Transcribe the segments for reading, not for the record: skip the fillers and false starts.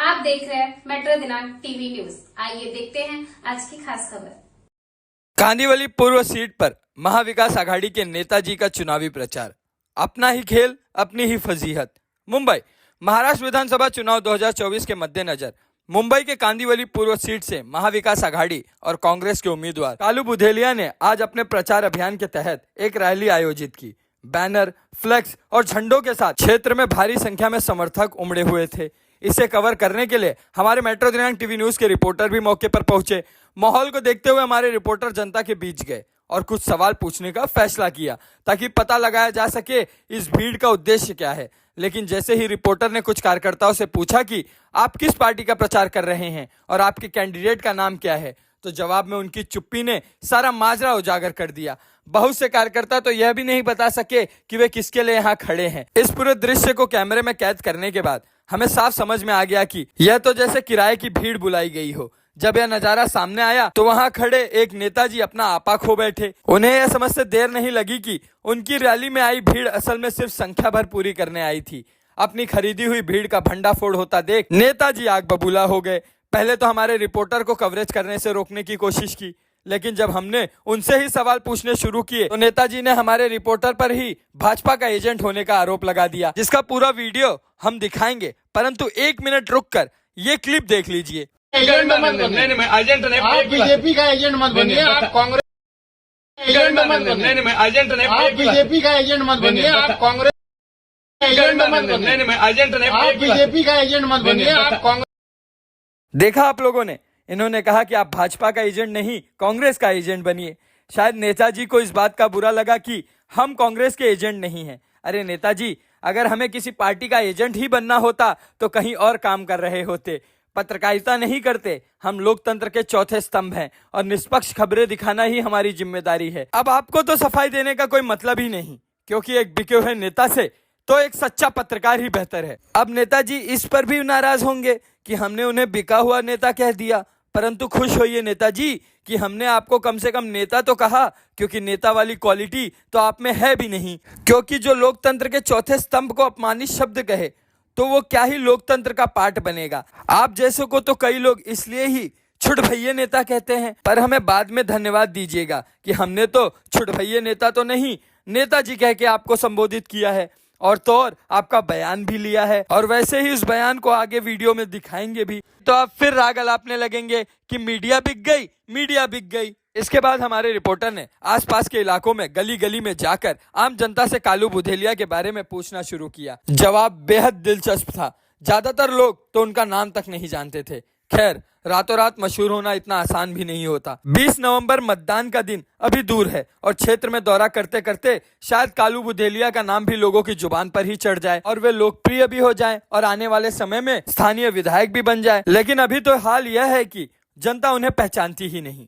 आप देख रहे हैं मेट्रो दिनांक टीवी न्यूज। आइए देखते हैं आज की खास खबर। कांदिवली पूर्व सीट पर महाविकास आघाड़ी के नेताजी का चुनावी प्रचार। अपना ही खेल, अपनी ही फजीहत। मुंबई महाराष्ट्र विधानसभा चुनाव 2024 के मद्देनजर मुंबई के कांदिवली पूर्व सीट से महाविकास आघाड़ी और कांग्रेस के उम्मीदवार कालू बुधेलिया ने आज अपने प्रचार अभियान के तहत एक रैली आयोजित की। बैनर, फ्लेक्स और झंडों के साथ क्षेत्र में भारी संख्या में समर्थक उमड़े हुए थे। इसे कवर करने के लिए हमारे मेट्रो दिनांक टीवी न्यूज के रिपोर्टर भी मौके पर पहुंचे। माहौल को देखते हुए हमारे रिपोर्टर जनता के बीच गए और कुछ सवाल पूछने का फैसला किया ताकि पता लगाया जा सके इस भीड़ का उद्देश्य क्या है। लेकिन जैसे ही रिपोर्टर ने कुछ कार्यकर्ताओं से पूछा कि आप किस पार्टी का प्रचार कर रहे हैं और आपके कैंडिडेट का नाम क्या है, तो जवाब में उनकी चुप्पी ने सारा माजरा उजागर कर दिया। बहुत से कार्यकर्ता तो यह भी नहीं बता सके कि वे किसके लिए यहाँ खड़े हैं। इस पूरे दृश्य को कैमरे में कैद करने के बाद हमें साफ समझ में आ गया कि यह तो जैसे किराए की भीड़ बुलाई गई हो। जब यह नजारा सामने आया तो वहां खड़े एक नेताजी अपना आपा खो बैठे। उन्हें यह समझते देर नहीं लगी कि उनकी रैली में आई भीड़ असल में सिर्फ संख्या भर पूरी करने आई थी। अपनी खरीदी हुई भीड़ का भंडाफोड़ होता देख नेताजी आग बबूला हो गए। पहले तो हमारे रिपोर्टर को कवरेज करने से रोकने की कोशिश की, लेकिन जब हमने उनसे ही सवाल पूछने शुरू किए तो नेताजी ने हमारे रिपोर्टर पर ही भाजपा का एजेंट होने का आरोप लगा दिया, जिसका पूरा वीडियो हम दिखाएंगे। परंतु 1 मिनट रुककर ये क्लिप देख लीजिए। एजेंट मत बनिए। नहीं, मैं एजेंट नहीं। आप बीजेपी का एजेंट मत बनिए। आप कांग्रेस एजेंट मत बनिए। नहीं, मैं एजेंट नहीं। आप बीजेपी का एजेंट मत बनिए। आप कांग्रेस एजेंट मत बनिए। नहीं, मैं एजेंट नहीं। आप बीजेपी का एजेंट मत बनिए। आप कांग्रेस। देखा आप लोगों ने, इन्होंने कहा कि आप भाजपा का एजेंट नहीं, कांग्रेस का एजेंट बनिए। शायद नेताजी को इस बात का बुरा लगा कि हम कांग्रेस के एजेंट नहीं हैं। अरे नेताजी, अगर हमें किसी पार्टी का एजेंट ही बनना होता तो कहीं और काम कर रहे होते। पत्रकारिता नहीं करते। हम लोकतंत्र के चौथे स्तंभ हैं और निष्पक्ष खबरें दिखाना ही हमारी जिम्मेदारी है। अब आपको तो सफाई देने का कोई मतलब ही नहीं, क्योंकि एक बिके हुए नेता से तो एक सच्चा पत्रकार ही बेहतर है। अब नेताजी इस पर भी नाराज होंगे कि हमने उन्हें बिका हुआ नेता कह दिया, परंतु खुश होइए नेताजी कि हमने आपको कम से कम नेता तो कहा, क्योंकि नेता वाली क्वालिटी तो आप में है भी नहीं। क्योंकि जो लोकतंत्र के चौथे स्तंभ को अपमानित शब्द कहे तो वो क्या ही लोकतंत्र का पार्ट बनेगा। आप जैसे को तो कई लोग इसलिए ही छुट भैये नेता कहते हैं, पर हमें बाद में धन्यवाद दीजिएगा कि हमने तो छुट भैये नेता तो नहीं, नेताजी कह के आपको संबोधित किया है और तो और आपका बयान भी लिया है, और वैसे ही उस बयान को आगे वीडियो में दिखाएंगे भी। तो आप फिर राग अलापने लगेंगे कि मीडिया बिक गई, मीडिया बिक गई। इसके बाद हमारे रिपोर्टर ने आसपास के इलाकों में गली गली में जाकर आम जनता से कालू बुधेलिया के बारे में पूछना शुरू किया। जवाब बेहद दिलचस्प था। ज्यादातर लोग तो उनका नाम तक नहीं जानते थे। खैर, रातों रात मशहूर होना इतना आसान भी नहीं होता। 20 नवंबर मतदान का दिन अभी दूर है और क्षेत्र में दौरा करते करते शायद कालू बुधेलिया का नाम भी लोगों की जुबान पर ही चढ़ जाए और वे लोकप्रिय भी हो जाएं और आने वाले समय में स्थानीय विधायक भी बन जाए। लेकिन अभी तो हाल यह है कि जनता उन्हें पहचानती ही नहीं।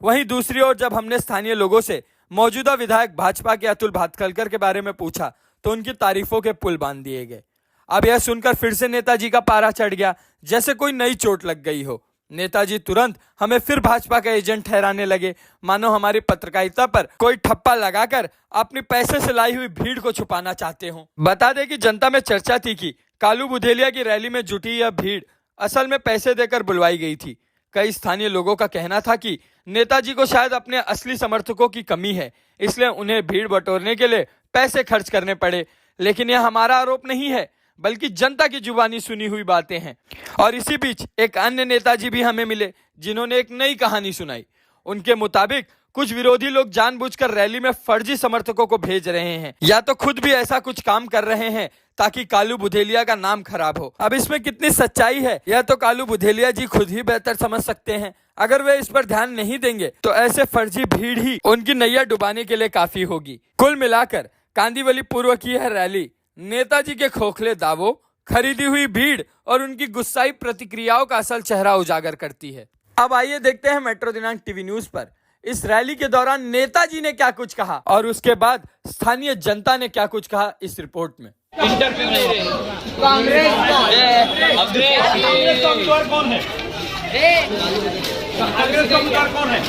वहीं दूसरी ओर जब हमने स्थानीय लोगों से मौजूदा विधायक भाजपा के अतुल भातखलकर के बारे में पूछा तो उनकी तारीफों के पुल बांध दिए गए। अब यह सुनकर फिर से नेताजी का पारा चढ़ गया, जैसे कोई नई चोट लग गई हो। नेताजी तुरंत हमें फिर भाजपा का एजेंट ठहराने लगे, मानो हमारी पत्रकारिता पर कोई ठप्पा लगाकर अपनी पैसे से लाई हुई भीड़ को छुपाना चाहते हो। बता दें कि जनता में चर्चा थी कि कालू बुधेलिया की रैली में जुटी यह भीड़ असल में पैसे देकर बुलवाई गई थी। कई स्थानीय लोगों का कहना था कि नेताजी को शायद अपने असली समर्थकों की कमी है, इसलिए उन्हें भीड़ बटोरने के लिए पैसे खर्च करने पड़े। लेकिन यह हमारा आरोप नहीं है, बल्कि जनता की जुबानी सुनी हुई बातें हैं। और इसी बीच एक अन्य नेताजी भी हमें मिले, जिन्होंने एक नई कहानी सुनाई। उनके मुताबिक कुछ विरोधी लोग जानबूझकर रैली में फर्जी समर्थकों को भेज रहे हैं, या तो खुद भी ऐसा कुछ काम कर रहे हैं ताकि कालू बुधेलिया का नाम खराब हो। अब इसमें कितनी सच्चाई है यह तो कालू बुधेलिया जी खुद ही बेहतर समझ सकते हैं। अगर वे इस पर ध्यान नहीं देंगे तो ऐसे फर्जी भीड़ ही उनकी नैया डुबाने के लिए काफी होगी। कुल मिलाकर कांदिवली पूर्व की यह रैली नेताजी के खोखले दावों, खरीदी हुई भीड़ और उनकी गुस्साई प्रतिक्रियाओं का असल चेहरा उजागर करती है। अब आइए देखते हैं मेट्रो दिनांक टीवी न्यूज पर इस रैली के दौरान नेताजी ने क्या कुछ कहा और उसके बाद स्थानीय जनता ने क्या कुछ कहा इस रिपोर्ट में। कांग्रेस कांग्रेस का उम्मीदवार कौन है? कांग्रेस का उम्मीदवार कौन है?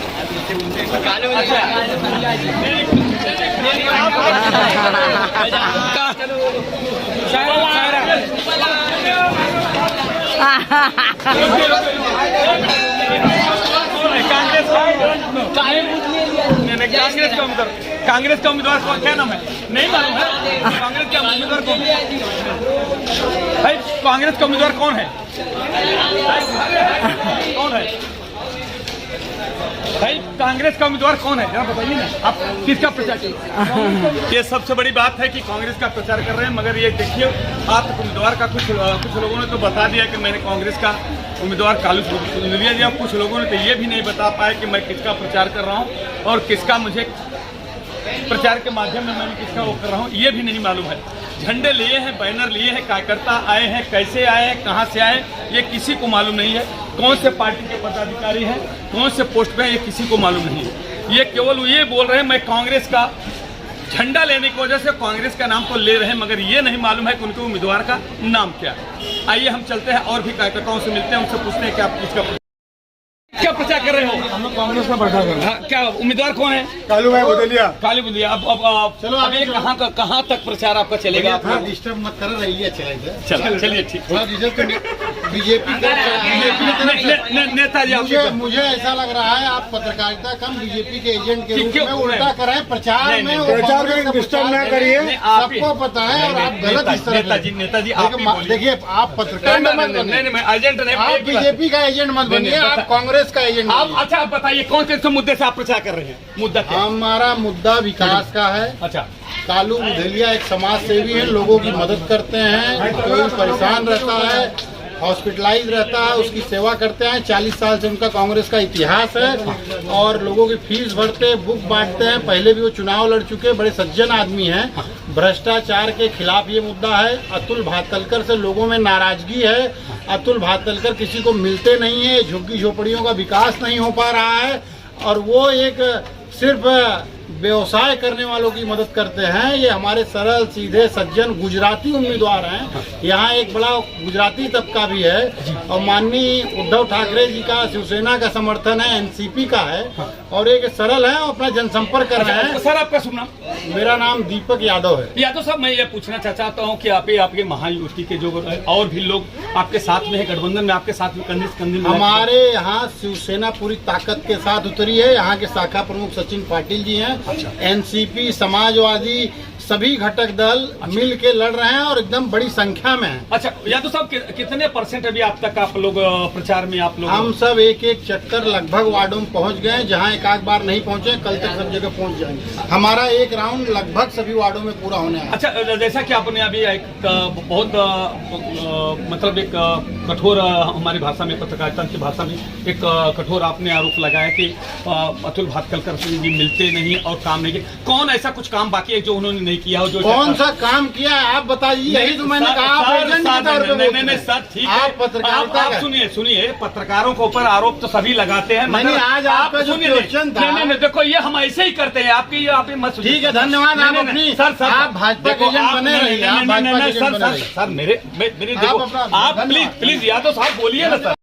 कांग्रेस का उम्मीदवार कौन, क्या नाम है, नहीं मालूम है। कांग्रेस का उम्मीदवार कौन है भाई? कांग्रेस का उम्मीदवार कौन है? कौन है भाई? कांग्रेस का उम्मीदवार कौन है, जरा बताइए ना। आप किसका प्रचार कर रहे हैं? ये सबसे बड़ी बात है कि कांग्रेस का प्रचार कर रहे हैं, मगर ये देखिए आप उम्मीदवार का कुछ लोगों ने तो बता दिया कि मैंने कांग्रेस का उम्मीदवार कालू बुधलिया दिया। कुछ लोगों ने तो ये भी नहीं बता पाए कि मैं किसका प्रचार कर रहा हूँ और किसका मुझे प्रचार के माध्यम में मैं किसका वो कर रहा हूँ, ये भी नहीं मालूम है। झंडे लिए हैं, बैनर लिए हैं, कार्यकर्ता आए हैं, कैसे आए हैं, कहाँ से आए, ये किसी को मालूम नहीं है। कौन से पार्टी के पदाधिकारी हैं, कौन से पोस्ट पे हैं, ये किसी को मालूम नहीं है। ये केवल ये बोल रहे हैं मैं कांग्रेस का झंडा लेने की वजह से कांग्रेस का नाम तो ले रहे हैं, मगर ये नहीं मालूम है कि उनके उम्मीदवार का नाम क्या है। आइए हम चलते हैं और भी कार्यकर्ताओं से मिलते हैं, उनसे पूछते हैं कि आप किसका क्या प्रचार कर रहे हो? हम लोग कांग्रेस का प्रचार कर रहे हैं। क्या उम्मीदवार कौन है? कालू भाई बुधलिया। कालू बुधलिया। अब चलो अब आगे ये कहाँ तक प्रचार आपका चलेगा? थोड़ा डिस्टर्ब मत कर रही है, चलिए ठीक। थोड़ा बीजेपी नेताजी मुझे ऐसा लग रहा है आप पत्रकारिता कम बीजेपी के एजेंट के रूप में उल्टा कर रहे हैं प्रचार में। डिस्टर्ब न करिए, सबको पता है और आप गलत इस तरह। नेताजी देखिए आप पत्रकार मैं एजेंट नहीं, आप बीजेपी का एजेंट मत बनिए, आप कांग्रेस का एजेंट। आप अच्छा आप बताइए कौन से मुद्दे से आप प्रचार कर रहे हैं? मुद्दा क्या? हमारा मुद्दा विकास का है। अच्छा, कालू बुधलिया एक समाज सेवी है, लोगों की मदद करते हैं, कोई परेशान रहता है, हॉस्पिटलाइज रहता है, उसकी सेवा करते हैं। 40 साल से उनका कांग्रेस का इतिहास है और लोगों की फीस भरते हैं, बुक बांटते हैं। पहले भी वो चुनाव लड़ चुके, बड़े सज्जन आदमी हैं। भ्रष्टाचार के खिलाफ ये मुद्दा है। अतुल भातलकर से लोगों में नाराजगी है। अतुल भातलकर किसी को मिलते नहीं है, झुग्गी झोपड़ियों का विकास नहीं हो पा रहा है और वो एक सिर्फ व्यवसाय करने वालों की मदद करते हैं। ये हमारे सरल सीधे सज्जन गुजराती उम्मीदवार हैं। यहाँ एक बड़ा गुजराती तबका भी है और माननीय उद्धव ठाकरे जी का शिवसेना का समर्थन है, एनसीपी का है और एक सरल है और अपना जनसंपर्क कर रहे हैं। सर आपका शुभ नाम? मेरा नाम दीपक यादव है। यादव साहब, मैं ये पूछना चाहता हूँ कि आपके महायुति के जो और भी लोग आपके साथ में है, गठबंधन में आपके साथ में कंधे हमारे यहाँ शिवसेना पूरी ताकत के साथ उतरी है। यहाँ के शाखा प्रमुख सचिन पाटिल जी हैं। एनसीपी, समाजवादी, सभी घटक दल मिल के लड़ रहे हैं और एकदम बड़ी संख्या में है। अच्छा यादव साहब, कितने % अभी आप तक आप लोग प्रचार में आप लोग? हम सब एक चक्कर लगभग वार्डों में पहुंच गए। जहां एक आध बार नहीं पहुंचे, कल तक सब जगह पहुंच जाएंगे। हमारा एक राउंड लगभग सभी वार्डों में पूरा होने है। अच्छा, जैसा कि आपने अभी एक बहुत मतलब एक कठोर हमारी भाषा में, पत्रकारिता की भाषा में एक कठोर आपने आरोप लगाया कि अतुल भातखलकर जी मिलते नहीं और काम नहीं किया। कौन ऐसा कुछ काम बाकी है जो उन्होंने नहीं किया हो? जो कौन सा काम किया है आप बताइए। यही तो मैंने कहा आप एजेंट के तौर पे बोलते हैं। सर ठीक है, आप पत्रकारिता आप सुनिए, पत्रकारों के ऊपर आरोप तो सभी लगाते हैं। नहीं, आज आपका जो क्वेश्चन था। नहीं, देखो ये हम ऐसे ही करते हैं। आपकी आप मत सुनिए। ठीक है, धन्यवाद। आप अपनी सर आप भाजपा के एजेंट बने रहिए। सर मेरे देखो, आप प्लीज यादव साहब बोलिए ना सर।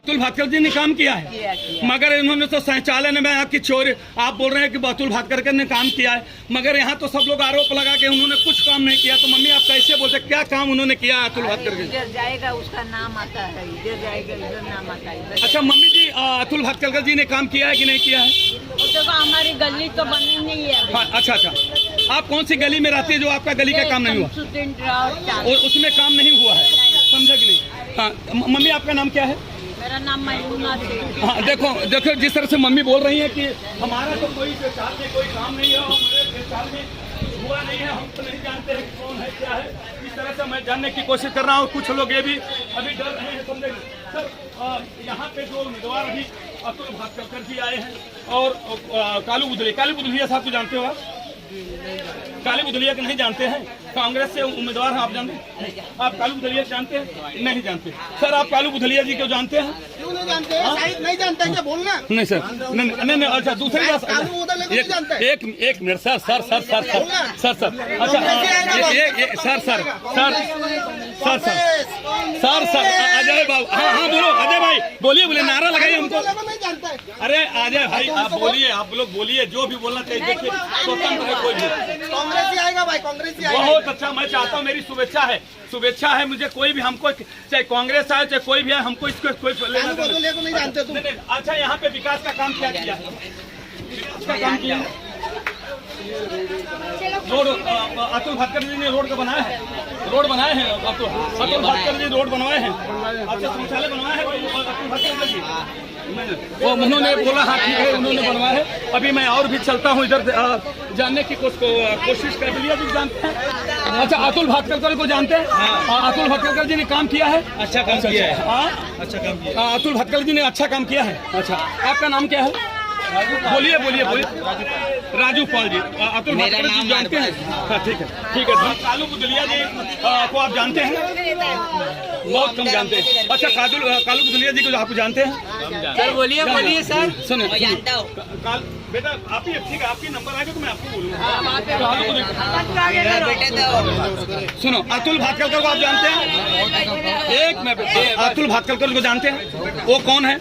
अतुल भातखल जी ने काम किया है, मगर इन्होंने तो शौचालय में आपकी चोरी, आप बोल रहे हैं कि अतुल भातखल ने काम किया है, मगर यहाँ तो सब लोग आरोप लगा के उन्होंने कुछ काम नहीं किया। तो मम्मी आप कैसे बोलते, क्या काम उन्होंने किया अतुल भातखल जी? इधर जाएगा उसका नाम आता है, इधर जाएगा इधर नाम आता है। अच्छा मम्मी जी, अतुल भातखल जी ने काम किया है कि नहीं किया है? तो हमारी गली तो बनी नहीं है अभी। हाँ, अच्छा, आप कौन सी गली में रहती है जो आपका गली का काम नहीं हुआ और उसमें काम नहीं हुआ है? समझा कि नहीं? हाँ, मम्मी आपका नाम क्या है? मेरा नाम मैमुना है। हाँ, देखो जिस तरह से मम्मी बोल रही है कि हमारा तो कोई प्रचार में कोई काम नहीं है और हमारे प्रचार में हुआ नहीं है, हम तो नहीं जानते हैं कौन है क्या है। इस तरह से मैं जानने की कोशिश कर रहा हूँ। कुछ लोग ये भी अभी डर रहे हैं। समझे सर, यहाँ पे जो उम्मीदवार अभी अतुल भातखल जी आए हैं और कालू बुधलिया साहब को जानते हो आप? कालू बुधलिया को नहीं जानते हैं? कांग्रेस से उम्मीदवार हैं, आप जानते हैं? आप कालू बुधलिया जानते हैं? नहीं जानते। सर आप कालू बुधलिया जी को जानते हैं? क्यों नहीं जानते हैं? शायद नहीं जानते हैं क्या बोलना? नहीं सर, नहीं। अच्छा दूसरी बात, एक मिनट सर। अच्छा सर अजय बाबू, हाँ बोलो अजय भाई, बोलिए नारा लगाइए हमको। नहीं जानता है। अरे अजय भाई आप बोलिए, आप लोग बोलिए जो भी बोलना चाहिए, देखिए स्वतंत्र है कोई भी। कांग्रेस ही आएगा भाई, कांग्रेस ही आएगा। बहुत अच्छा, मैं चाहता हूँ, मेरी शुभेच्छा है मुझे, कोई भी हमको, चाहे कांग्रेस आए चाहे कोई भी आए, हमको इसको कोई लेना देना बदले को नहीं जानते तुम। नहीं। अच्छा, यहाँ पे विकास का काम क्या किया है? विकास का काम किया है, रोड अतुल भाटकर जी ने रोड का बनाया है, रोड बनाए हैं अतुल भाटकर जी, रोड बनवाए हैं। अच्छा, शौचालय बनवाया है अतुल भाटकर जी, वो उन्होंने बोला हाँ ठीक है, उन्होंने बनवाया है। अभी मैं और भी चलता हूँ इधर, जानने की कोशिश कर लिया जी, जानते हैं। अच्छा, अतुल भाटकर को जानते हैं? अतुल भाटकर जी ने काम किया है, अच्छा काम किया है, अच्छा काम किया। अतुल भाटकर जी ने अच्छा काम किया है। अच्छा, आपका नाम क्या है? बोलिए राजू पाल जी। अतुल भाटकर जी जानते हैं? ठीक है। कालू बुदलिया जी को आप जानते हैं? बहुत कम जानते हैं। अच्छा, कालू बुदलिया जी को आप जानते हैं? सर बोलिए सर। सुनो बेटा, आप ही ठीक है, आपकी नंबर आएगा तो मैं आपको बोलूँगा। सुनो, अतुल भाटकर को आप जानते हैं? एक मिनट, अतुल भाटकर को जानते हैं? वो कौन है?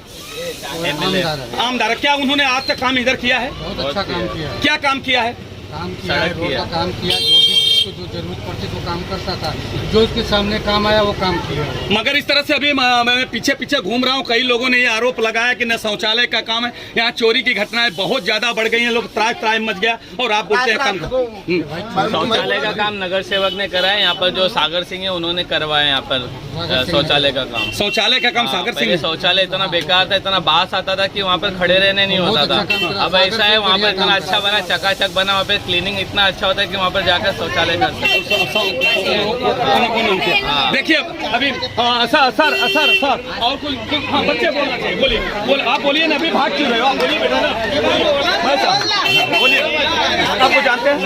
आमदार। क्या उन्होंने आज तक काम इधर किया है? बहुत अच्छा काम किया है। क्या काम किया है? काम किया है, रोड का काम किया, जो भी जिसको जो जरूरत पड़ती वो काम करता था, जो इसके सामने काम आया वो काम किया। मगर इस तरह से अभी मैं पीछे घूम रहा हूँ, कई लोगों ने ये आरोप लगाया कि न शौचालय का काम है, यहाँ चोरी की घटनाएं बहुत ज्यादा बढ़ गई हैं, लोग त्राय मच गया, और आप बोलते हैं काम। शौचालय का काम नगर सेवक ने करा है, यहाँ पर जो सागर सिंह है उन्होंने करवाया यहाँ पर शौचालय का काम। शौचालय का काम सागर सिंह। शौचालय इतना बेकार था, इतना बास आता था कि वहाँ पर खड़े रहने नहीं होता था। अब ऐसा है, वहाँ पर इतना अच्छा बना, चकाचक बना, वहाँ पे क्लीनिंग इतना अच्छा होता है कि वहाँ पर जाकर शौचालय कर सकते। देखिए अभी सर और कोई बच्चे बोलना चाहिए, बोलिए आप बोलिए ना, अभी भाग क्यों रहे हो आप? बोलिए बेटा ना, बोलिए। आपको जानते हैं?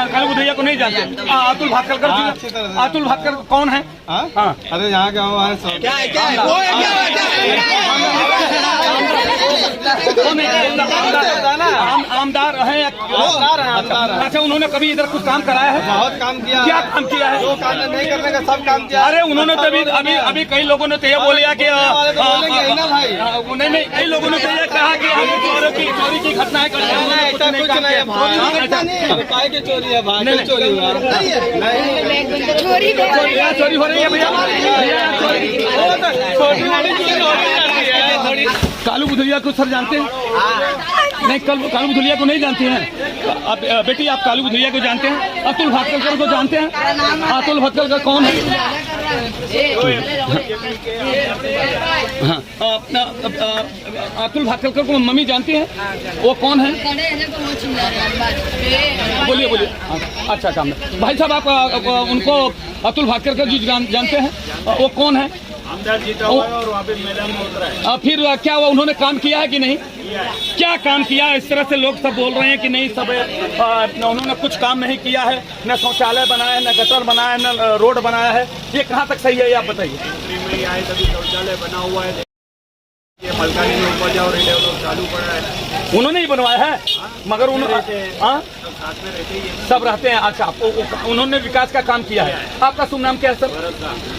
कालू बुदलिया को नहीं जानते? अतुल भाटकर कौन है? अरे यहाँ का आमदार है। अच्छा, उन्होंने कभी इधर कुछ काम कराया है? बहुत काम किया। क्या काम किया है? जो काम नहीं करने का सब काम किया। अरे उन्होंने तो अभी कई लोगों ने तो ये बोलिया कि नहीं, कई लोगों ने तो ये कहा कि चोरी की घटनाएं करते हैं। चोरी है भाई, चोरी हो रही है भैया। कालू बुदलिया को सर जानते हैं? नहीं, कालू बुदलिया को नहीं जानते हैं। अब बेटी, आप कालू बुदलिया को जानते हैं? अतुल भाटकर को जानते हैं? अतुल भाटकर कौन है? अतुल भाटकर को मम्मी जानती है? वो कौन है? बोलिए। अच्छा काम है भाई साहब, आप उनको अतुल भाटकर जी जानते हैं? वो कौन है? आमदार जीता हुआ है और वहाँ पे मैदान में उतरा है। फिर क्या हुआ, उन्होंने काम किया है कि नहीं? क्या काम किया? इस तरह से लोग सब बोल रहे हैं कि नहीं, सब उन्होंने कुछ काम नहीं किया है, न शौचालय बनाया है, न गटर बनाया है, न रोड बनाया है। ये कहाँ तक सही है, ये आप बताइए। में आए तभी शौचालय बना हुआ है, ये मलकानी में ऊपर जाओ, रेडियो चालू पड़ा है, उन्होंने ही बनवाया है। मगर सब रहते हैं। अच्छा, उन्होंने विकास का काम किया है। आपका शुभ नाम क्या है सर?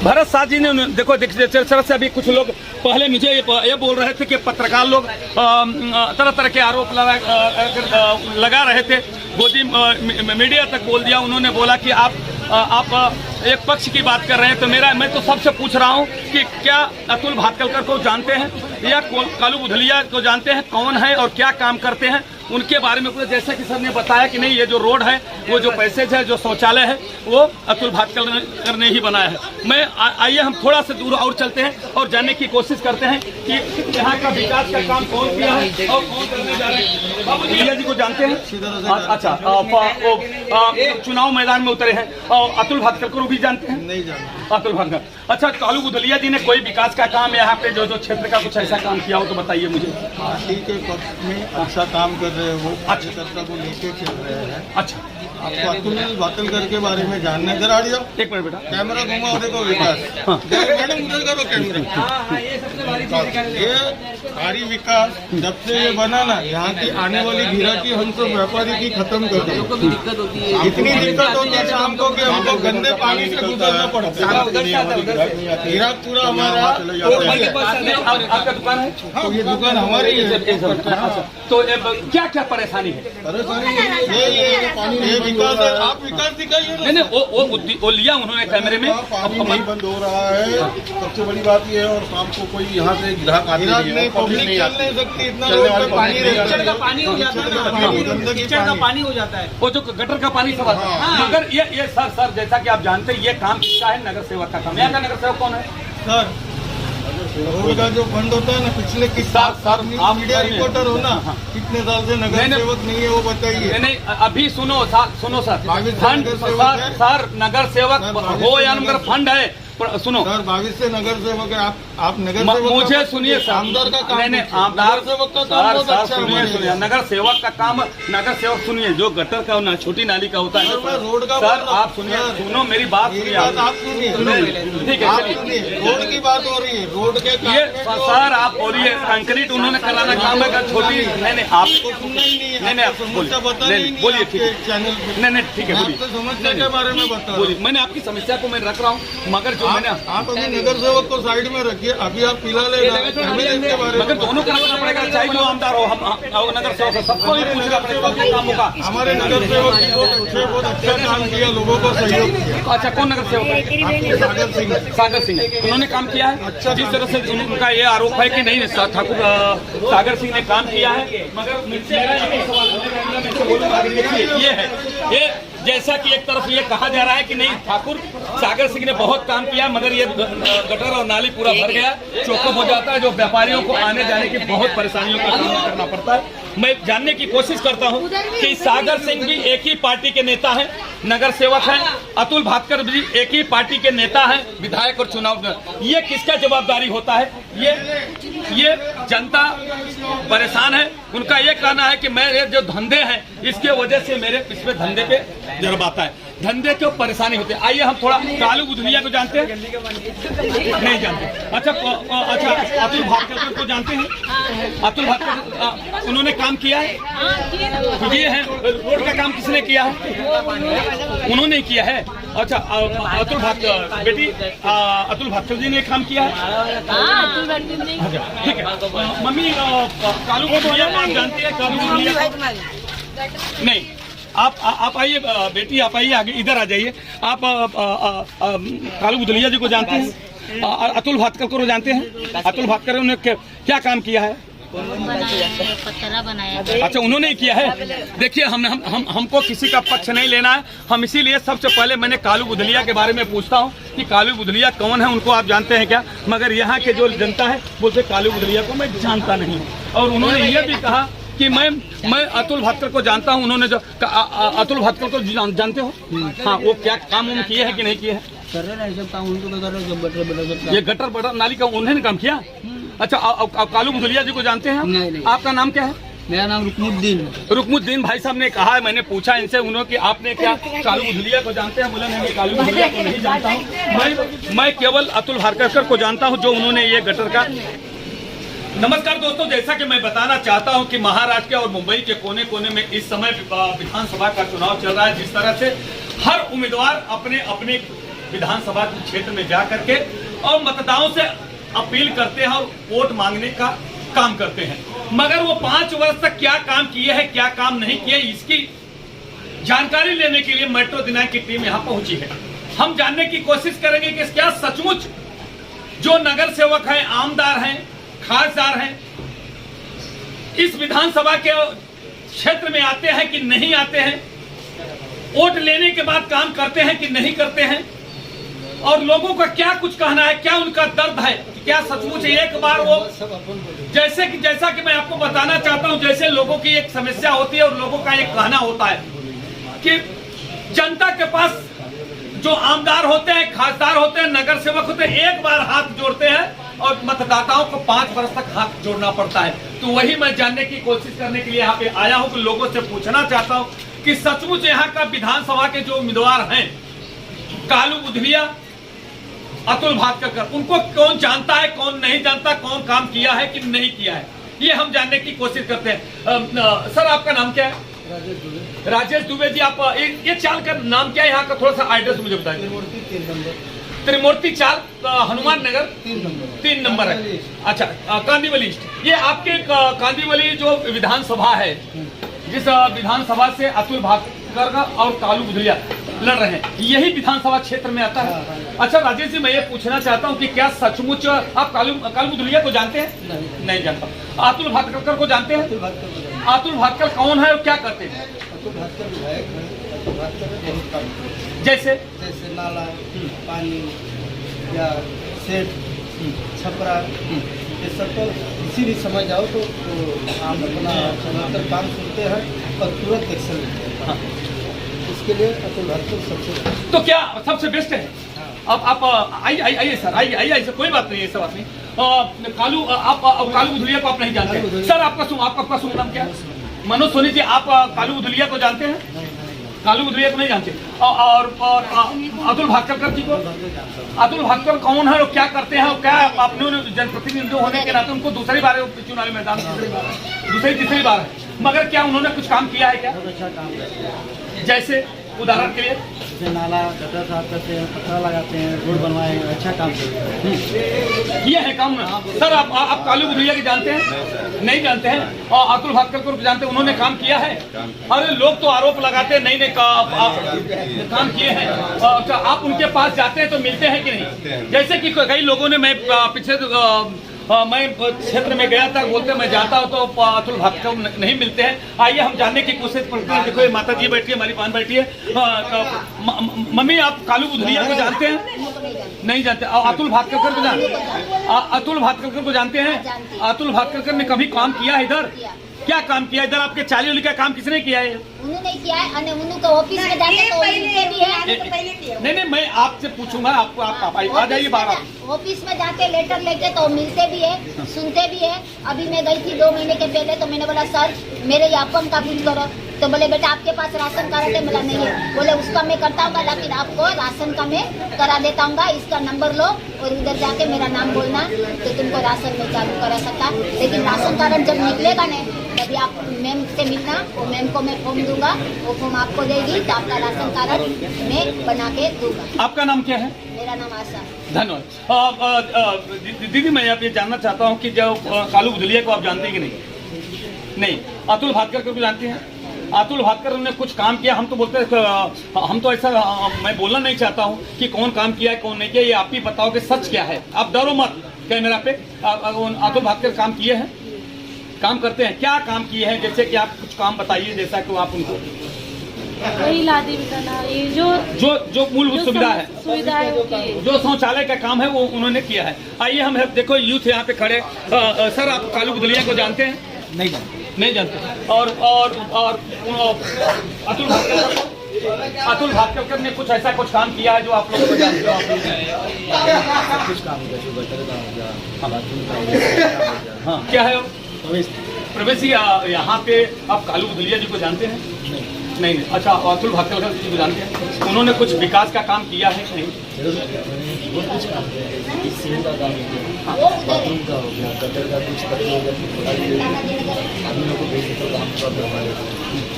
भरत साथ जी ने। देखो तरह से अभी कुछ लोग पहले मुझे ये बोल रहे थे कि पत्रकार लोग तरह के आरोप लगा रहे थे, गोदी मीडिया तक बोल दिया। उन्होंने बोला कि आप एक पक्ष की बात कर रहे हैं, तो मैं तो सबसे पूछ रहा हूं कि क्या अतुल भाटकर को जानते हैं या कालू बुदलिया को जानते हैं? कौन है और क्या काम करते हैं, उनके बारे में कुछ। जैसे कि सर ने बताया कि नहीं, ये जो रोड है, वो जो पैसेज है, जो शौचालय है, वो अतुल भाटकर ने ही बनाया है। आइए हम थोड़ा सा दूर और चलते हैं और जानने की कोशिश करते हैं कि यहाँ का विकास का काम कौन किया है और कौन करने जा रहे हैं। बाबू बुदलिया जी को जानते हैं? अच्छा, चुनाव मैदान में उतरे हैं। और अतुल भाटकर को भी जानते हैं? नहीं जानते। अतुल भाटकर। अच्छा, कालू बुदलिया जी ने कोई विकास का काम यहाँ पे जो क्षेत्र का कुछ ऐसा काम किया हो तो बताइए मुझे। ठीक है, पक्ष में अच्छा काम कर रहे हैं, वो कार्यकर्ता को लेके चल रहे हैं। अच्छा, आपको अतुल भाटकर के बारे में जानना, इधर आ जाओ। एक मिनट बेटा, कैमरा घुमाओ, देखो विकास। मैडम उधर करो कैमरा। ये भारी विकास जब से ये बना ना, यहाँ की आने वाली गिराकी हम तो व्यापारी की खत्म कर दी। इतनी दिक्कत होती है हमको कि हमको गंदे पानी से गुजरना पड़ता है। गिराक पूरा हमारा आपका दुकान है? तो ये दुकान हमारी है। तो क्या क्या परेशानी है? ये विकास है, आप विकास दिखाइए ना। नहीं, वो लिया उन्होंने कैमरे में। पानी नहीं बंद हो रहा है, सबसे बड़ी बात ये है। और शाम को कोई यहाँ से ग्राहक आते नहीं है, पब्लिक नहीं चल आती। नहीं सकती, इतना रोड पे पानी कीचड़ का पानी हो जाता है ना, गंदगी कीचड़ का पानी हो जाता है। वो जो गटर का पानी सब आता है। मगर ये सर जैसा कि आप जानते हैं, ये काम किसका है? नगर सेवक का काम। यहाँ का नगर सेवक कौन है? सर रोड का जो फंड होता है ना, पिछले किस साल आप मीडिया रिपोर्टर हो ना, कितने साल से नगर सेवक नहीं है वो बताइए। नहीं, अभी सुनो सर, फंड सर नगर सेवक हो या मगर फंड है, सुनो सर 22 से नगर सेवक है। आप नगर सेवक मुझे सुनिए सर, आमदार का काम नहीं आमदार सेवक का काम बहुत अच्छा सुनिए, नगर सेवक का काम, नगर सेवक सुनिए, जो गटर का ना छोटी नाली का होता है रोड का। सर आप सुनिए, सुनो मेरी बात सुनिए, आप सुनिए, ठीक है, रोड की बात हो रही है, रोड के ये सर आप बोलिए, कंक्रीट उन्होंने कराना काम है, छोटी नहीं आपको सुनना ही नहीं है, समस्या बता बोलिए, ठीक है चैनल पे। नहीं ठीक है, बोलिए समस्या के बारे में बता। बोलिए, मैंने आपकी समस्या को मैं रख रहा हूँ, मगर जो मैंने आप अभी नगर सेवक को साइड में रखिए, अभी आप पिला लेना, मगर दोनों का रखना पड़ेगा, चाहे जो आमदार हो, हम नगर सेवक है, सबको ही काम होगा। हमारे नगर सेवक की बहुत अच्छा काम किया, लोगों को सहयोग किया। अच्छा, कौन नगर सेवक है? सागर सिंह उन्होंने काम किया है। अच्छा, जिस तरह से उनका ये आरोप है कि नहीं ठाकुर सागर सिंह ने काम किया है, मगर मेरा एक सवाल ये है, ये जैसा कि एक तरफ ये कहा जा रहा है कि नहीं ठाकुर सागर सिंह ने बहुत काम किया, मगर ये गटर और नाली पूरा भर गया, चौकअप हो जाता है, जो व्यापारियों को आने जाने की बहुत परेशानियों का सामना करना पड़ता है। मैं जानने की कोशिश करता हूं कि सागर सिंह भी एक ही पार्टी के नेता हैं, नगर सेवक हैं, अतुल भाटकर भी एक ही पार्टी के नेता हैं, विधायक और चुनाव में, ये किसका जवाबदारी होता है? ये जनता परेशान है। उनका ये कहना है कि मेरे जो धंधे हैं इसके वजह से मेरे इसमें धंधे पे जरब आता है, धंधे के परेशानी होती है। आइए हम थोड़ा कालू बुधलिया को जानते हैं, नहीं जानते? अच्छा, अतुल भाटकर को जानते हैं? अतुल भाटकर उन्होंने काम किया है, ये है रोड का काम किसने किया है? उन्होंने किया है। अच्छा, अतुल भाटकर बेटी अतुल भाटकर जी ने काम किया है। ठीक है मम्मी, कालू बुधलिया को आप जानती है? कालू बुधलिया नहीं, आप आइए बेटी, आप आइए आगे, इधर आ जाइए। आप कालू बुधलिया जी को जानते हैं? अतुल भाटकर को जानते हैं? अतुल भाटकर ने क्या काम किया है? पतरा बनाया। अच्छा, उन्होंने ही किया है। देखिए, हमको किसी का पक्ष नहीं लेना है, हम इसीलिए सबसे पहले मैंने कालू बुधलिया के बारे में पूछता हूँ कि कालू बुधलिया कौन है, उनको आप जानते हैं क्या? मगर यहाँ के जो जनता है बोलते कालू बुधलिया को मैं जानता नहीं हूँ। और उन्होंने ये भी कहा कि मैं अतुल भाटकर को जानता हूं। उन्होंने जो अतुल भाटकर को जानते हो? हाँ, वो क्या काम उन्होंने किए हैं कि नहीं किए हैं? ये गटर बटर नाली का उन्होंने काम किया। अच्छा, कालू बुधलिया जी को जानते हैं? नहीं। आपका नाम क्या है? मेरा नाम रुकमुद्दीन भाई साहब ने कहा है, मैंने पूछा इनसे उन्होंने कि आपने क्या कालू बुधलिया को जानते हैं? बोला नहीं, कालू बुधलिया को नहीं जानता हूँ, मैं केवल अतुल भाटकर को जानता हूँ, जो उन्होंने ये गटर का। नमस्कार दोस्तों, जैसा कि मैं बताना चाहता हूं कि महाराष्ट्र के और मुंबई के कोने कोने में इस समय विधानसभा का चुनाव चल रहा है। जिस तरह से हर उम्मीदवार अपने अपने विधानसभा के क्षेत्र में जा करके और मतदाताओं से अपील करते हैं और वोट मांगने का काम करते हैं, मगर वो 5 वर्ष तक क्या काम किए हैं, क्या काम नहीं किए, इसकी जानकारी लेने के लिए मेट्रो दिनांक की टीम यहाँ पहुंची है। हम जानने की कोशिश करेंगे कि क्या सचमुच जो नगर सेवक हैं, आमदार हैं, खासदार हैं, इस विधानसभा के क्षेत्र में आते हैं कि नहीं आते हैं, वोट लेने के बाद काम करते हैं कि नहीं करते हैं, और लोगों का क्या कुछ कहना है, क्या उनका दर्द है, क्या सचमुच एक बार वो जैसा कि मैं आपको बताना चाहता हूं, जैसे लोगों की एक समस्या होती है और लोगों का एक कहना होता है कि जनता के पास जो आमदार होते हैं, खासदार होते हैं, नगर सेवक होते हैं, एक बार हाथ जोड़ते हैं और मतदाताओं को 5 वर्ष तक हाथ जोड़ना पड़ता है। तो वही मैं जानने की कोशिश करने के लिए यहाँ पे आया हूँ कि लोगों से पूछना चाहता हूँ कि सचमुच यहाँ का विधानसभा के जो उम्मीदवार हैं, कालू बुधलिया अतुल भाटकर, उनको कौन जानता है, कौन नहीं जानता, कौन काम किया है कि नहीं किया है, ये हम जानने की कोशिश करते हैं। सर आपका नाम क्या है? राजेश दुबे जी। आप ये चाल का नाम क्या है यहाँ का, थोड़ा सा एड्रेस मुझे बताइए। त्रिमूर्ति चाल, हनुमान नगर 3 नंबर है। अच्छा, कांदीवली ईस्ट। ये आपके कांदीवली जो विधानसभा है, जिस विधानसभा से अतुल भाटकर और कालू बुधलिया लड़ रहे हैं, यही विधानसभा क्षेत्र में आता है। अच्छा राजेश जी, मैं ये पूछना चाहता हूँ कि क्या सचमुच आप कालू बुधलिया को जानते हैं? नहीं जानता। अतुल भाटकर को जानते हैं? अतुल भाटकर कौन है और क्या करते हैं? अतुल भाटकर विधायक है, जैसे नाला, पानी या सेठ, छपरा, ये सब तो किसी भी समझ जाओ तो आप अपना समांतर काम सुनते हैं और तुरंत एक्शन लेते हैं। हाँ। इसके लिए अतुल भाटकर सबसे, तो क्या सबसे बेस्ट है? अब आप आइए सर, आइए सर, कोई बात नहीं है, ऐसा बात नहीं। कालू कालू बुधलिया को आप नहीं जानते? सर आपका शुभ नाम क्या है? मनोज सोनी जी। आप कालू बुधलिया को जानते हैं? कालू बुधलिया को नहीं जानते। और अतुल भाटकर जी को? अतुल भाटकर कौन है और क्या करते हैं और क्या अपने जनप्रतिनिधि होने के नाते उनको दूसरी बार चुनावी मैदान, तीसरी बार है, मगर क्या उन्होंने कुछ काम किया है? क्या अच्छा काम, जैसे उदाहरण के लिए नाला गटर साफ करते हैं, पत्थर लगाते हैं, रोड बनवाए, अच्छा काम करते हैं। ये है काम ना। सर आप कालू बुधलिया के जानते हैं? नहीं जानते हैं। और अतुल भाटकर को जानते हैं? उन्होंने काम किया है? अरे लोग तो आरोप लगाते हैं, नहीं काम किए हैं। आप उनके पास जाते हैं तो मिलते हैं कि नहीं? जैसे कि कई लोगों ने, मैं पिछले मैं क्षेत्र में गया था, बोलते मैं जाता हूँ तो अतुल भाटकर नहीं मिलते हैं। आइए हम जानने की कोशिश करते हैं। देखो माता जी बैठी है, हमारी बहन बैठी है। मम्मी, आप कालू बुधलिया को जानते हैं? नहीं जानते। अतुल भाटकर को जानते हैं? अतुल भाटकर को जानते हैं? अतुल भाटकर ने कभी काम किया है इधर? क्या काम किया इधर? आपके चाली उली का काम किसने किया है? उन्होंने किया है, उन्होंने ऑफिस में जाके तो मिलते भी है। नहीं, मैं आपसे पूछूंगा, आपको आप आ जाइए बाहर। ऑफिस में जाके लेटर लेके तो मिलते भी है, सुनते भी है। अभी मैं गई थी 2 महीने के पहले, तो मैंने बोला सर मेरे यापन का कुछ करो, तो बोले बेटा आपके पास राशन कार्ड है? बोला नहीं है। बोले उसका मैं करता हूँ, लेकिन आपको राशन का मैं करा देता हूँ, इसका नंबर लो और उधर जाके मेरा नाम बोलना तो तुमको राशन में चालू करा सकता। लेकिन राशन कार्ड जब निकलेगा नहीं, तभी आप मैम से मिलना, वो मैम को मैं फॉर्म दूंगा, वो फॉर्म आपको देगी तो आपका राशन कार्ड मैं बना के दूंगा। आपका नाम क्या है? मेरा नाम आशा। धन्यवाद। दीदी, मैं आप ये जानना चाहता हूँ कि जब कालू बुधलिया को आप जानते हैं कि नहीं? अतुल भाटकर को जानते हैं? अतुल भाटकर ने कुछ काम किया, हम तो बोलते हैं, हम तो ऐसा, मैं बोलना नहीं चाहता हूँ कि कौन काम किया है कौन नहीं किया, ये आप ही बताओ कि सच क्या है। आप डरो मत कैमरा पे। अतुल भाटकर काम किए हैं, काम करते हैं, क्या काम किए हैं? जैसे कि आप कुछ काम बताइए, जैसा कि आप उनको वही लादी बिठाना, ये जो मूलभूत सुविधा है, जो शौचालय का काम है वो उन्होंने किया है। आइए हम देखो यूथ यहाँ पे खड़े। सर आप कालू बुधलिया को जानते हैं? नहीं जानते। और अतुल भाटकर ने कुछ ऐसा कुछ काम किया है जो आप लोगों को जानते हो? हाँ, क्या है? प्रवेश जी, यहाँ पे आप कालू बुधलिया जी को जानते हैं? नहीं। अच्छा, अतुल भाटकर जी को जानते हैं? उन्होंने कुछ विकास का काम किया है कि नहीं? कुछ काम का काम किया, बाथरूम का हो गया, गटर का कुछ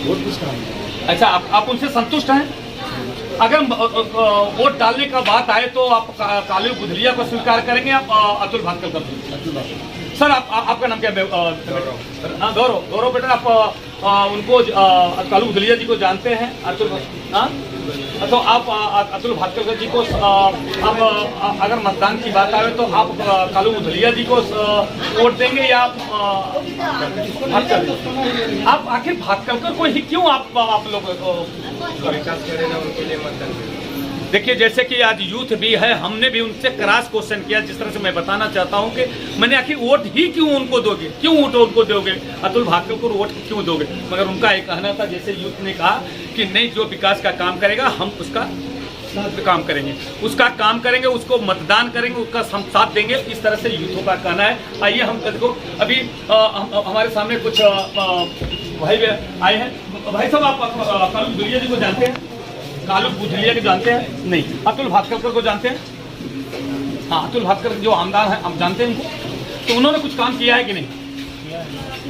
बहुत कुछ काम किया। अच्छा, आप उनसे संतुष्ट हैं? अगर वोट डालने का बात आए तो आप कालू बुधलिया को स्वीकार करेंगे, आप अतुल भाटकर को? सर आपका नाम क्या है? गौरव बेटा, आप उनको कालू बुधलिया जी को जानते हैं? तो आप अतुल भाटकर जी को, आप अगर मतदान की बात आए तो आप कालू बुधलिया जी को वोट देंगे या आप आखिर भाटकर को ही क्यों आप लोग विकास करेगा उनके लिए मतदान? देखिए, जैसे कि आज यूथ भी है, हमने भी उनसे क्रॉस क्वेश्चन किया, जिस तरह से मैं बताना चाहता हूं कि मैंने आखिर वोट ही क्यों उनको दोगे, क्यों वोट उनको दोगे, अतुल भाटकर को वोट क्यों दोगे? मगर उनका एक कहना था, जैसे यूथ ने कहा कि नहीं, जो विकास का काम करेगा हम उसका काम करेंगे, उसका काम करेंगे, उसको मतदान करेंगे, उसका हम साथ देंगे, इस तरह से यूथों का कहना है। आइए हम देखो, अभी हमारे सामने कुछ भाई आए हैं। भाई साहब, आप कालू बुधलिया जी को जानते हैं? कालू बुधलिया को जानते हैं? नहीं। अतुल भाटकर को जानते हैं? हाँ, अतुल भास्कर जो आमदार हैं, हम जानते हैं उनको, तो उन्होंने कुछ काम किया है कि नहीं?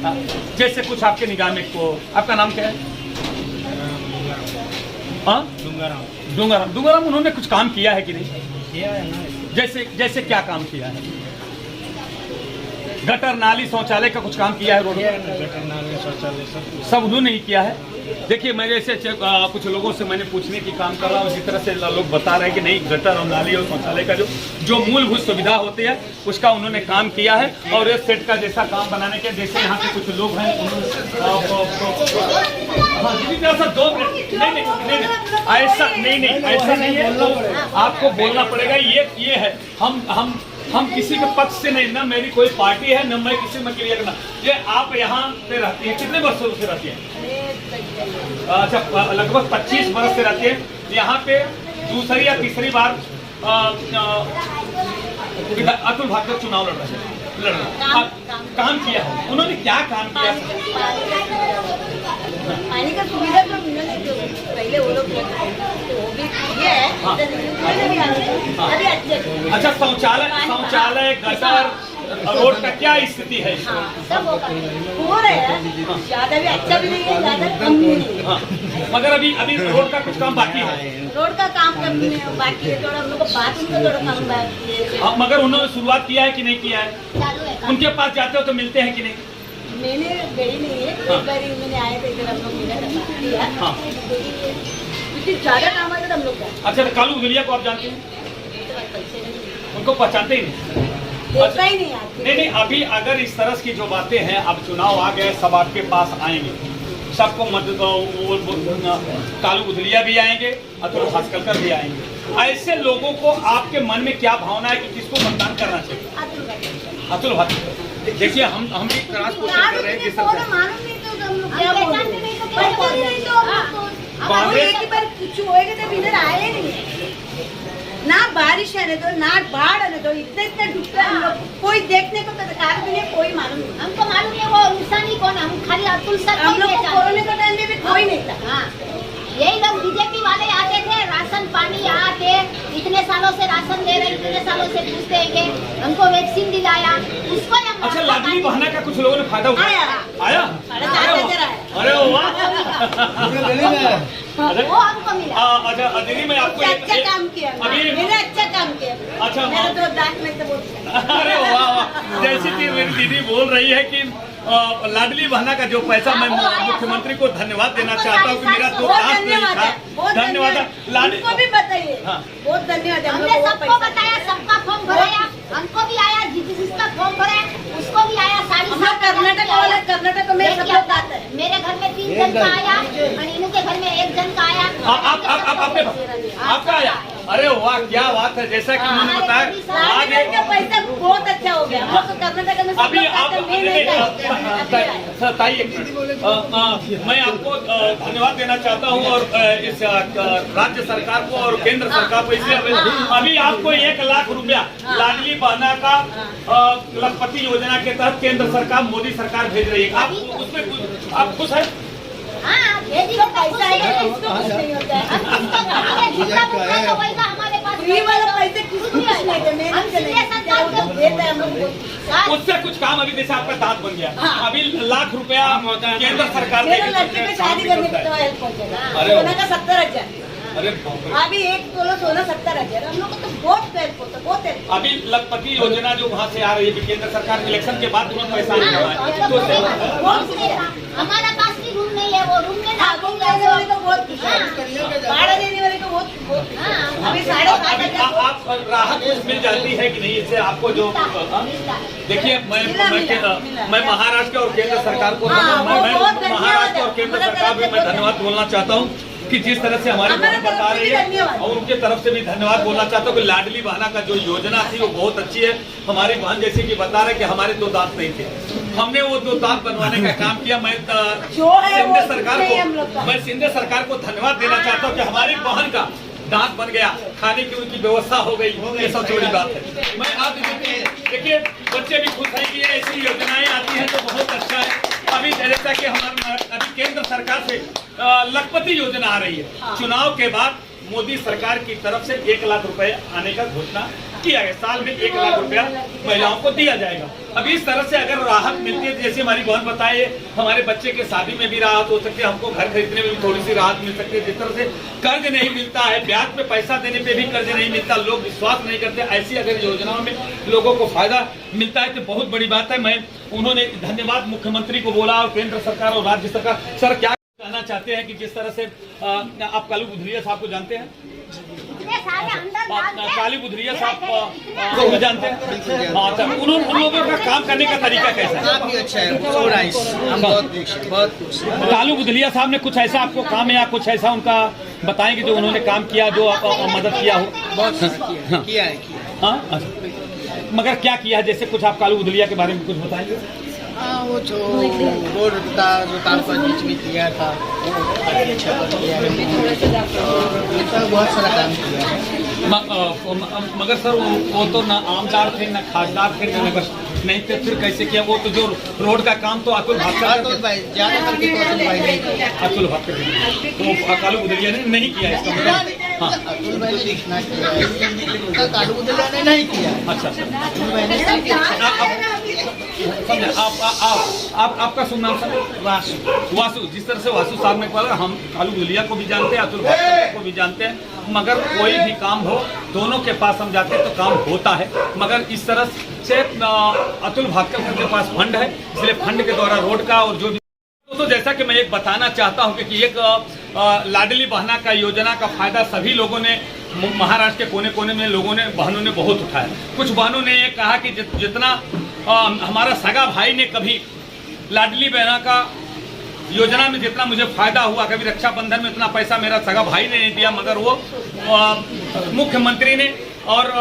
हाँ, जैसे कुछ आपके निगाह में को, आपका नाम क्या है? हाँ, डूंगराम। उन्होंने कुछ काम किया है कि नहीं? किया है ना। जैसे क्या काम किया है? गटर नाली शौचालय का कुछ काम किया है? रोड गटर नाली शौचालय सब उन्होंने ही किया है। देखिए, मैं जैसे कुछ लोगों से मैंने पूछने की काम कर रहा हूँ, इसी तरह से लोग बता रहे हैं कि नहीं, गटर और नाली और शौचालय का जो मूलभूत सुविधा होती है उसका उन्होंने काम किया है। और इस सेट का जैसा काम बनाने के, जैसे यहाँ पे कुछ लोग हैं उन्होंने ऐसा नहीं है, तो आपको बोलना पड़ेगा। ये है, हम किसी के पक्ष से नहीं, ना मेरी कोई पार्टी है, न मैं किसी में क्लियर करना। ये आप यहाँ पे रहती हैं, कितने वर्षों से रहती हैं? अच्छा, लगभग 25 वर्ष से रहती है यहाँ पे। दूसरी या तीसरी बार अतुल भास्कर चुनाव लड़ रहे हैं। काम किया है उन्होंने, क्या काम किया? पानी का सुविधा तो पहले वो लोग वो भी किए हैं, अभी अच्छे। अच्छा, शौचालय गटर रोड का क्या स्थिति है? सब हो रहा है, ज्यादा भी अच्छा भी नहीं है, ज्यादा कम भी नहीं है। मगर अभी रोड का कुछ काम बाकी है। रोड का काम करने बाकी है, थोड़ा हम लोग को बाथरूम का थोड़ा काम बाकी है। मगर उन्होंने शुरुआत किया है कि नहीं किया है? उनके पास जाते हो तो मिलते हैं कि नहीं? मैंने गई नहीं है, एक बार मैंने आए थे इधर, हम लोग मिला था, क्योंकि ज्यादा काम है तो हम लोग का। अच्छा, तो कालू गुलिया को आप जानते हैं? उनको पहचानते ही नहीं? देखा ही नहीं। नहीं, अभी अगर इस तरह की जो बातें हैं, अब चुनाव आ गए, सब आपके पास आएंगे, सबको मदद, कालू गुदलिया भी आएंगे, अतुल भास्कर भी आएंगे। ऐसे लोगों को आपके मन में क्या भावना है कि किसको मतदान करना चाहिए? अतुल भास्कर। देखिए, हम भी क्रॉस क्वेश्चन कर रहे हैं कि ना बारिश आने दो, ना बाढ़ आने दो, इतने डूबते हम लोग, कोई देखने को सरकार भी नहीं, कोई मालूम नहीं। हमको मालूम है वो इंसानी कौन है, हम खाली अतुल सर हम लोग को कोरोना के टाइम में भी कोई नहीं था। हाँ, यही लोग बीजेपी वाले आते थे, राशन पानी आते, इतने सालों से राशन दे रहे, इतने सालों से पूछते हैं कि हमको वैक्सीन दिलाया, उसको हम। अच्छा, लाडली बहना का कुछ लोगों ने फायदा उठाया? आया? अरे वाह, वो हमको मिला। अच्छा, दीदी मैं आपको अच्छा काम किया, मैंने अच्छा काम किया। अच्छा, मेरा तो दांत में तो बहुत। अरे वाह, जैसे कि मेरी दीदी बोल रही है कि लाडली बहना का जो पैसा, मैं मुख्यमंत्री को धन्यवाद देना चाहता हूँ कि मेरा दो दांत नहीं था। धन्यवाद लाडली को भी बताइए, बहुत धन्यवाद। हमने सबको बताया, सबका फॉर्म भराया, हमको भी आया, जिसका फॉर्म भराया उसको भी आया। कर्नाटक वाले, कर्नाटक में सब लोग आते हैं। मेरे घर में 3 जन का आया और इनके घर में 1 जन का आया। आपका आया? अरे वाह, क्या बात है। जैसा कि उन्होंने बताया, का पैसा बहुत अच्छा हो गया। हम तो कर्नाटक में अभी आप मैं आपको धन्यवाद देना चाहता हूं, और इस राज्य सरकार को और केंद्र सरकार को, इसलिए अभी आपको 1 लाख रुपया लाडली बहना का लखपति योजना के तहत केंद्र सरकार, मोदी सरकार भेज रही है। आप उसमें आप खुश हैं? हाँ, भेजिए, पैसा है, इसको कुछ नहीं होता है। हमारे पास फ्री वाला पैसे किसको कुछ नहीं देते, उससे कुछ काम। अभी जैसे आपका दांत बन गया, अभी लाख रुपया केंद्र सरकार मेरे लड़के की शादी करने में तो हेल्प पहुंचेगा। सोना का 70,000, अरे अभी 1 तोला सोना 70,000, हम लोग को तो बहुत हेल्प होता, बहुत हेल्प। अभी लखपति योजना जो वहाँ से आ रही है, केंद्र सरकार इलेक्शन के बाद तुरंत पैसा नहीं है। हमारा पास भी रूम नहीं है, वो रूम में ना, रूम लेने वाले तो बहुत, भाड़ा देने वाले तो बहुत। अभी 7,500 आप राहत कुछ मिल जाती है कि नहीं इससे आपको? जो देखिए, मैं महाराष्ट्र और केंद्र सरकार को, मैं महाराष्ट्र और केंद्र सरकार को मैं धन्यवाद बोलना चाहता हूँ कि जिस तरह से हमारी बहन बता रही है, और उनके तरफ से भी धन्यवाद बोलना चाहता हूँ कि लाडली बहना का जो योजना थी वो बहुत अच्छी है। हमारी बहन जैसे कि बता रहे कि हमारे 2 दांत नहीं थे, हमने वो 2 दांत बनवाने का काम किया। मैं सिंधे सरकार को धन्यवाद देना चाहता हूँ कि हमारी बहन का दांत बन गया, खाने की उनकी व्यवस्था हो गई, ये सबसे बड़ी बात है। मैं आप देखिए, बच्चे भी खुश हैं कि ऐसी योजनाएं आती हैं तो बहुत अच्छा है। अभी जैसा कि हमारे अभी केंद्र सरकार से लखपति योजना आ रही है, चुनाव के बाद मोदी सरकार की तरफ से 1 लाख रुपए आने का घोषणा किया है, साल में 1 लाख रुपया महिलाओं को दिया जाएगा। अब इस तरह से अगर राहत मिलती है, जैसे हमारी बहन बताए, हमारे बच्चे के शादी में भी राहत हो सकती है, हमको घर खरीदने में भी थोड़ी सी राहत मिल सकती है। जिस तरह से कर्ज नहीं मिलता है, ब्याज पे पैसा देने पे भी कर्ज नहीं मिलता, लोग विश्वास नहीं करते, ऐसी अगर योजनाओं में लोगों को फायदा मिलता है तो बहुत बड़ी बात है। मैं उन्होंने धन्यवाद मुख्यमंत्री को बोला और केंद्र सरकार और राज्य सरकार। सर क्या कहना चाहते हैं कि जिस तरह से आप कालू बुधरिया साहब को जानते हैं? काली बुधरिया साहब को जानते हैं? उन लोगों का काम करने का तरीका कैसा है? काफी अच्छा है, हम बहुत खुश हैं। कालू बुधरिया साहब ने कुछ ऐसा आपको काम या कुछ ऐसा उनका बताएंगे जो उन्होंने काम किया, जो मदद किया हो? बहुत किया है। हाँ, मगर क्या किया है? जैसे कुछ आप कालू बुधरिया के बारे में कुछ बताएंगे? वो जो रोड का जो काम बीच में किया था अच्छा किया है, बहुत सारा काम किया है। मगर सर वो तो ना आमदार थे, ना खासदार थे, ना बस नहीं थे, फिर कैसे किया? वो तो जो रोड का काम तो अतुल भास्कर, अतुल भाई ज्यादा करके अतुल भास्कर तो कालू बुधरिया ने नहीं किया इसका मतलब? हाँ, अतुल भाई ने देखना किया, कालू बुधरिया ने नहीं किया। अच्छा, अतुल भाई ने आपका शुभ नाम सर? वासु। जिस तरह से वासु साहब ने कहा, हम कालू बुधरिया को भी जानते हैं, अतुल भास्कर को भी जानते हैं, मगर कोई भी काम हो दोनों के पास हम जाते हैं तो काम होता है। मगर इस तरह से अतुल भास्कर के पास फंड है, इसलिए फंड के द्वारा रोड का और जो भी तो जैसा कि मैं एक बताना चाहता हूं कि एक लाडली बहना का योजना का फायदा सभी लोगों ने, महाराष्ट्र के कोने कोने में लोगों ने, बहनों ने बहुत उठाया। कुछ बहनों ने ये कहा कि जितना हमारा सगा भाई ने कभी लाडली बहना का योजना में जितना मुझे फायदा हुआ, कभी रक्षाबंधन में इतना पैसा मेरा सगा भाई ने नहीं दिया, मगर वो मुख्यमंत्री ने और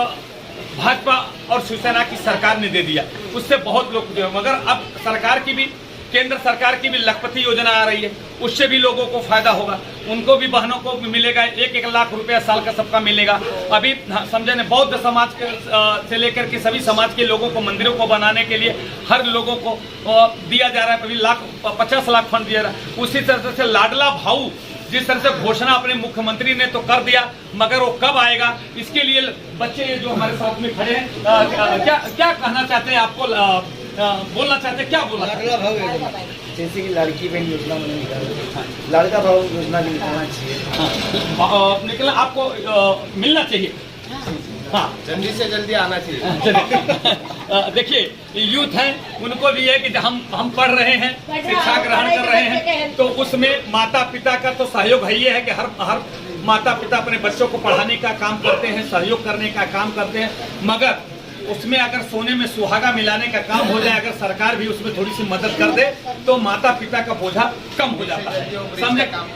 भाजपा और शिवसेना की सरकार ने दे दिया। उससे बहुत लोग, मगर अब सरकार की भी, केंद्र सरकार की भी लखपति योजना आ रही है, उससे भी लोगों को फायदा होगा, उनको भी बहनों को मिलेगा। 1-1 लाख रुपया साल का सबका मिलेगा। अभी समझे न, बौद्ध समाज के से लेकर के सभी समाज के लोगों को मंदिरों को बनाने के लिए हर लोगों को दिया जा रहा है। अभी 50 लाख फंड दिया रहा है। उसी तरह से लाडला भाऊ, जिस तरह से घोषणा अपने मुख्यमंत्री ने तो कर दिया, मगर वो कब आएगा इसके लिए बच्चे जो हमारे साथ में खड़े हैं, क्या कहना चाहते हैं? आपको बोलना चाहते हैं, क्या बोलना? लाडला भाव योजना, जैसे कि लड़की बहन योजना मैंने निकाला, लड़का भाव योजना भी निकालना चाहिए। निकला आपको मिलना चाहिए। हाँ, जल्दी से जल्दी आना चाहिए। देखिए यूथ है, उनको भी है कि हम पढ़ रहे हैं, शिक्षा ग्रहण कर रहे हैं, तो उसमें माता पिता का तो सहयोग है। ये है कि हर माता पिता अपने बच्चों को पढ़ाने का काम करते हैं, सहयोग करने का काम करते हैं, मगर उसमें अगर सोने में सुहागा मिलाने का काम हो जाए, अगर सरकार भी उसमें थोड़ी सी मदद कर दे तो माता पिता का बोझा कम हो जाता है। समझे? काम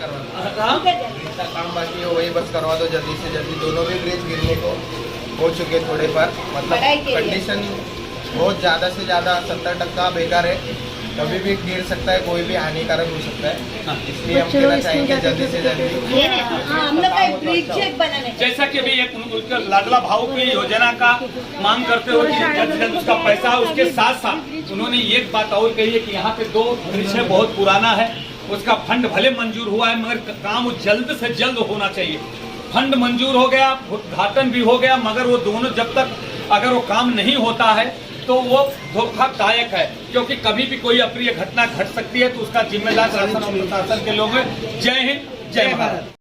काम बाकी हो वही बस करवा दो जल्दी से जल्दी। दोनों भी ब्रिज गिरने को हो चुके थोड़े पर, मतलब कंडीशन बहुत ज़्यादा से ज़्यादा 70% बेकार है, कभी भी गिर सकता है, कोई भी हानिकारक हो सकता है। इसलिए हम कहना चाहेंगे जल्दी से जल्दी हम लोग का ब्रिज बनाने, जैसा कि अभी एक लाडला भाऊ की योजना का मांग करते हो कि जल्द से जल्द उसका पैसा, उसके साथ साथ उन्होंने एक बात और कही है कि यहाँ पे 2 ब्रिज है, बहुत पुराना है, उसका फंड भले मंजूर हुआ है, मगर काम जल्द से जल्द होना चाहिए। फंड मंजूर हो गया, उद्घाटन भी हो गया, मगर वो दोनों जब तक अगर वो काम नहीं होता है तो वो धोखादायक है, क्योंकि कभी भी कोई अप्रिय घटना घट सकती है, तो उसका जिम्मेदार शासन और प्रशासन के लोग हैं। जय हिंद, जय भारत।